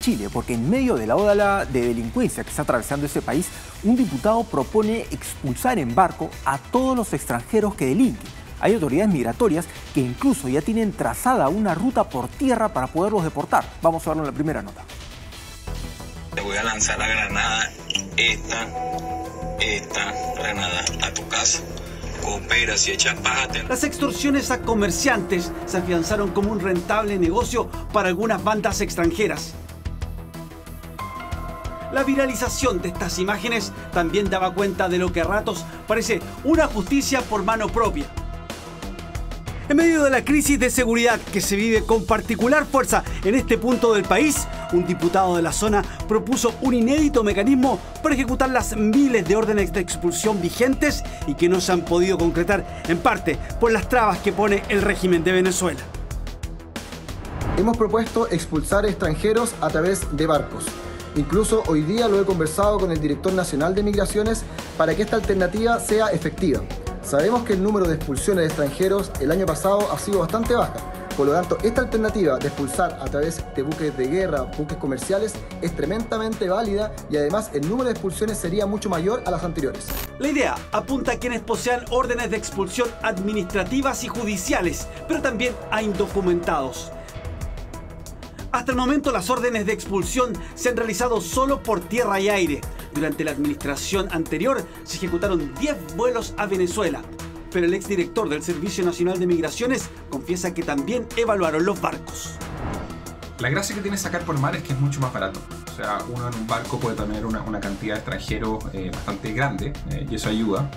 Chile, porque en medio de la ola de delincuencia que está atravesando ese país, un diputado propone expulsar en barco a todos los extranjeros que delinquen. Hay autoridades migratorias que incluso ya tienen trazada una ruta por tierra para poderlos deportar. Vamos a verlo en la primera nota. Te voy a lanzar la granada, esta granada a tu casa. Coopera, si echas pájate. Las extorsiones a comerciantes se afianzaron como un rentable negocio para algunas bandas extranjeras. La viralización de estas imágenes también daba cuenta de lo que a ratos parece una justicia por mano propia. En medio de la crisis de seguridad que se vive con particular fuerza en este punto del país, un diputado de la zona propuso un inédito mecanismo para ejecutar las miles de órdenes de expulsión vigentes y que no se han podido concretar, en parte por las trabas que pone el régimen de Venezuela. Hemos propuesto expulsar extranjeros a través de barcos. Incluso hoy día lo he conversado con el director nacional de Migraciones para que esta alternativa sea efectiva. Sabemos que el número de expulsiones de extranjeros el año pasado ha sido bastante baja. Por lo tanto, esta alternativa de expulsar a través de buques de guerra, buques comerciales, es tremendamente válida y además el número de expulsiones sería mucho mayor a las anteriores. La idea apunta a quienes posean órdenes de expulsión administrativas y judiciales, pero también a indocumentados. Hasta el momento las órdenes de expulsión se han realizado solo por tierra y aire. Durante la administración anterior se ejecutaron 10 vuelos a Venezuela. Pero el exdirector del Servicio Nacional de Migraciones confiesa que también evaluaron los barcos. La gracia que tiene sacar por mar es que es mucho más barato. O sea, uno en un barco puede tener una cantidad de extranjeros bastante grande y eso ayuda.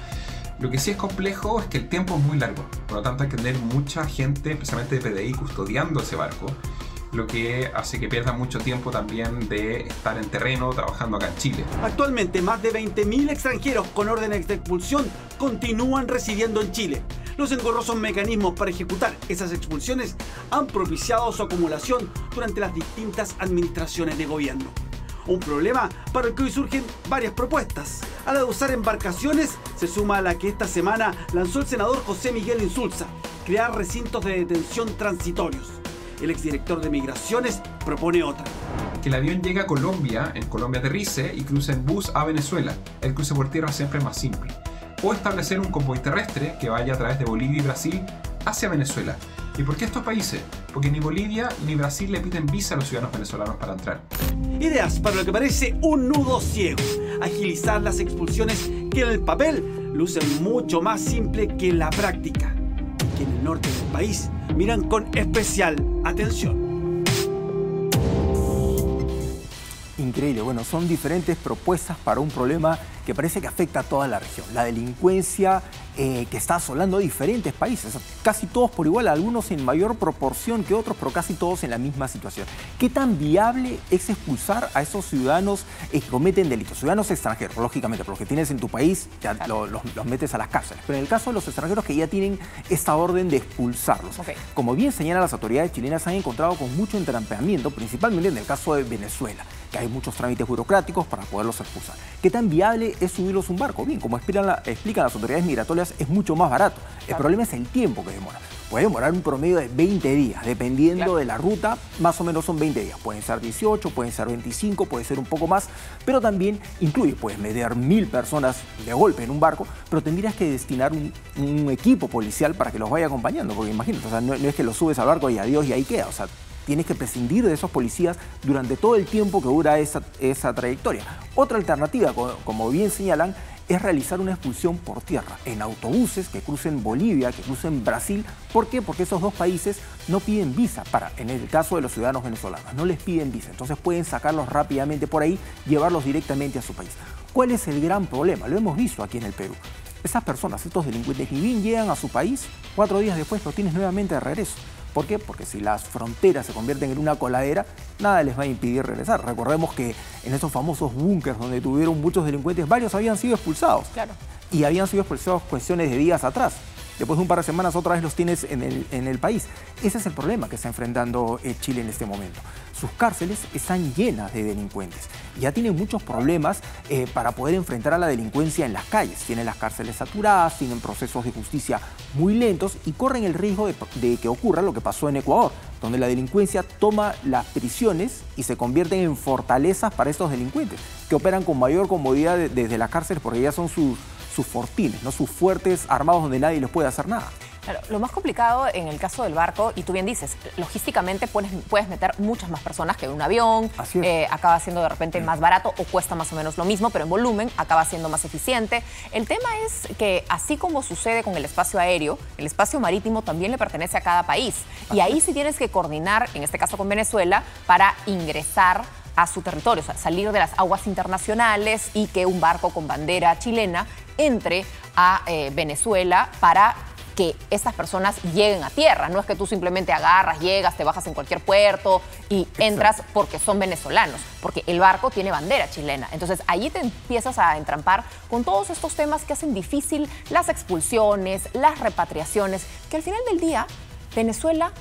Lo que sí es complejo es que el tiempo es muy largo. Por lo tanto hay que tener mucha gente, especialmente de PDI, custodiando ese barco. Lo que hace que pierda mucho tiempo también de estar en terreno trabajando acá en Chile. Actualmente más de 20.000 extranjeros con órdenes de expulsión continúan residiendo en Chile. Los engorrosos mecanismos para ejecutar esas expulsiones han propiciado su acumulación durante las distintas administraciones de gobierno. Un problema para el que hoy surgen varias propuestas. A la de usar embarcaciones se suma a la que esta semana lanzó el senador José Miguel Insulza: crear recintos de detención transitorios. El exdirector de Migraciones propone otra. Que el avión llegue a Colombia, en Colombia aterrice y cruce en bus a Venezuela. El cruce por tierra siempre es más simple. O establecer un convoy terrestre que vaya a través de Bolivia y Brasil hacia Venezuela. ¿Y por qué estos países? Porque ni Bolivia ni Brasil le piden visa a los ciudadanos venezolanos para entrar. Ideas para lo que parece un nudo ciego. Agilizar las expulsiones que en el papel lucen mucho más simple que en la práctica. Que en el norte del país miran con especial atención. Increíble. Bueno, son diferentes propuestas para un problema que parece que afecta a toda la región. La delincuencia que está asolando a diferentes países, casi todos por igual, algunos en mayor proporción que otros, pero casi todos en la misma situación. ¿Qué tan viable es expulsar a esos ciudadanos que cometen delitos? Ciudadanos extranjeros, lógicamente, porque los que tienes en tu país ya los metes a las cárceles. Pero en el caso de los extranjeros que ya tienen esta orden de expulsarlos, como bien señalan las autoridades chilenas, se han encontrado con mucho entrampeamiento, principalmente en el caso de Venezuela, que hay muchos trámites burocráticos para poderlos expulsar. ¿Qué tan viable es subirlos a un barco? Bien, como explican las autoridades migratorias, es mucho más barato. El problema es el tiempo que demora. Puede demorar un promedio de 20 días, dependiendo de la ruta, más o menos son 20 días. Pueden ser 18, pueden ser 25, puede ser un poco más, pero también incluye, puedes meter 1000 personas de golpe en un barco, pero tendrías que destinar un equipo policial para que los vaya acompañando, porque imagínate, o sea, no es que los subes al barco y adiós y ahí queda, o sea, tienes que prescindir de esos policías durante todo el tiempo que dura esa trayectoria. Otra alternativa, como bien señalan, es realizar una expulsión por tierra en autobuses que crucen Bolivia, que crucen Brasil. ¿Por qué? Porque esos dos países no piden visa en el caso de los ciudadanos venezolanos, no les piden visa. Entonces pueden sacarlos rápidamente por ahí, llevarlos directamente a su país. ¿Cuál es el gran problema? Lo hemos visto aquí en el Perú. Esas personas, estos delincuentes, ni bien llegan a su país, 4 días después los tienes nuevamente de regreso. ¿Por qué? Porque si las fronteras se convierten en una coladera, nada les va a impedir regresar. Recordemos que en esos famosos búnkers donde tuvieron muchos delincuentes, varios habían sido expulsados. Claro. Y habían sido expulsados cuestiones de días atrás. después de un par de semanas otra vez los tienes en el país. Ese es el problema que está enfrentando Chile en este momento. Sus cárceles están llenas de delincuentes. Ya tienen muchos problemas para poder enfrentar a la delincuencia en las calles. Tienen las cárceles saturadas, tienen procesos de justicia muy lentos y corren el riesgo de que ocurra lo que pasó en Ecuador, donde la delincuencia toma las prisiones y se convierten en fortalezas para estos delincuentes, que operan con mayor comodidad desde las cárceles porque ya son sus fortines, ¿no? Sus fuertes armados donde nadie les puede hacer nada. Claro, lo más complicado en el caso del barco, y tú bien dices, logísticamente puedes meter muchas más personas que en un avión, acaba siendo de repente más barato o cuesta más o menos lo mismo, pero en volumen acaba siendo más eficiente. El tema es que así como sucede con el espacio aéreo, el espacio marítimo también le pertenece a cada país. Y ahí sí tienes que coordinar, en este caso con Venezuela, para ingresar a su territorio, o sea, salir de las aguas internacionales y que un barco con bandera chilena entre a Venezuela para que estas personas lleguen a tierra. No es que tú simplemente agarras, llegas, te bajas en cualquier puerto y entras porque son venezolanos, porque el barco tiene bandera chilena. Entonces ahí te empiezas a entrampar con todos estos temas que hacen difícil las expulsiones, las repatriaciones, que al final del día Venezuela,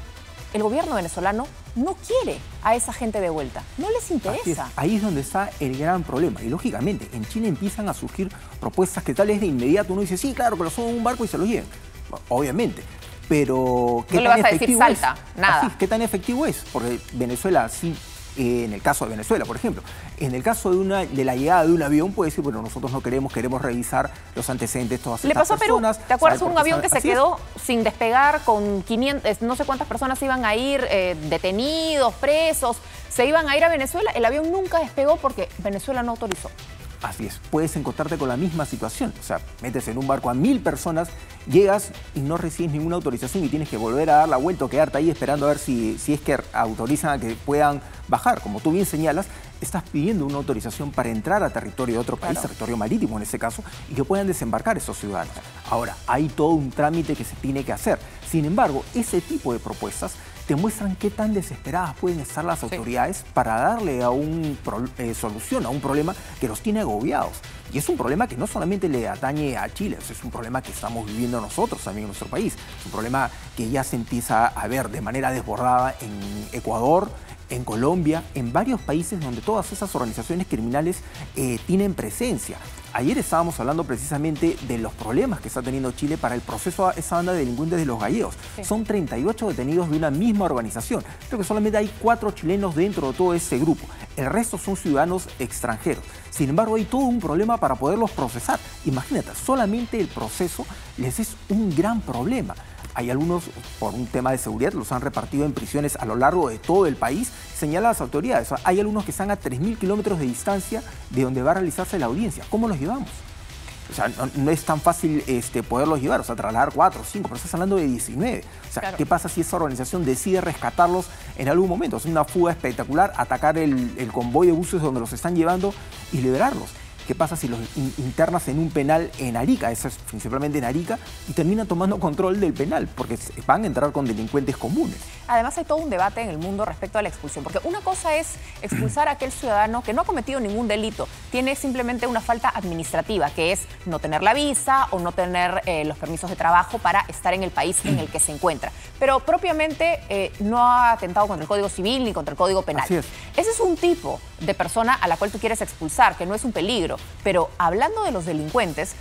el gobierno venezolano no quiere a esa gente de vuelta, no les interesa. Ahí es donde está el gran problema. Y lógicamente en Chile empiezan a surgir propuestas que tal vez de inmediato uno dice, sí, claro, que lo suban a un barco y se lo lleven. Obviamente, pero ¿qué no le vas a decir salta, nada. Así, ¿qué tan efectivo es? Porque Venezuela, sí, en el caso de Venezuela, por ejemplo, en el caso de la llegada de un avión, puede decir, bueno, nosotros no queremos revisar los antecedentes de todas estas personas. Le pasó a Perú, ¿te acuerdas? Un avión que se quedó sin despegar con 500, no sé cuántas personas iban a ir detenidos, presos, se iban a ir a Venezuela, el avión nunca despegó porque Venezuela no autorizó. Así es, puedes encontrarte con la misma situación. O sea, metes en un barco a 1000 personas, llegas y no recibes ninguna autorización y tienes que volver a dar la vuelta o quedarte ahí esperando a ver si es que autorizan a que puedan bajar. Como tú bien señalas, estás pidiendo una autorización para entrar a territorio de otro país, territorio marítimo en este caso, y que puedan desembarcar esos ciudadanos. Ahora, hay todo un trámite que se tiene que hacer. Sin embargo, ese tipo de propuestas te muestran qué tan desesperadas pueden estar las autoridades para darle a solución a un problema que los tiene agobiados. Y es un problema que no solamente le atañe a Chile, es un problema que estamos viviendo nosotros también en nuestro país. Es un problema que ya se empieza a ver de manera desbordada en Ecuador, en Colombia, en varios países donde todas esas organizaciones criminales tienen presencia. Ayer estábamos hablando precisamente de los problemas que está teniendo Chile para el proceso a esa banda de delincuentes de los gallegos. Sí. Son 38 detenidos de una misma organización. Creo que solamente hay 4 chilenos dentro de todo ese grupo. El resto son ciudadanos extranjeros. Sin embargo, hay todo un problema para poderlos procesar. Imagínate, solamente el proceso les es un gran problema. Hay algunos, por un tema de seguridad, los han repartido en prisiones a lo largo de todo el país, señalan las autoridades. Hay algunos que están a 3000 kilómetros de distancia de donde va a realizarse la audiencia. ¿Cómo los llevamos? O sea, no es tan fácil poderlos llevar, o sea, trasladar 4 o 5, pero estás hablando de 19. O sea, ¿qué pasa si esa organización decide rescatarlos en algún momento? Es una fuga espectacular, atacar el convoy de buses donde los están llevando y liberarlos. ¿Qué pasa si los internas en un penal en Arica? Eso es principalmente en Arica, y terminan tomando control del penal, porque van a entrar con delincuentes comunes. Además hay todo un debate en el mundo respecto a la expulsión, porque una cosa es expulsar a aquel ciudadano que no ha cometido ningún delito, tiene simplemente una falta administrativa, que es no tener la visa o no tener los permisos de trabajo para estar en el país en el que se encuentra. Pero propiamente no ha atentado contra el Código Civil ni contra el Código Penal. Así es. Ese es un tipo de persona a la cual tú quieres expulsar, que no es un peligro. Pero hablando de los delincuentes,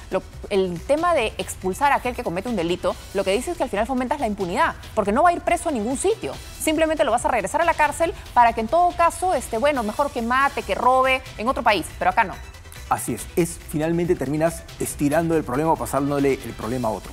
el tema de expulsar a aquel que comete un delito, lo que dice es que al final fomentas la impunidad, porque no va a ir preso a ningún sitio. Simplemente lo vas a regresar a la cárcel para que en todo caso, bueno, mejor que mate, que robe en otro país, pero acá no. Así es, finalmente terminas estirando el problema o pasándole el problema a otro.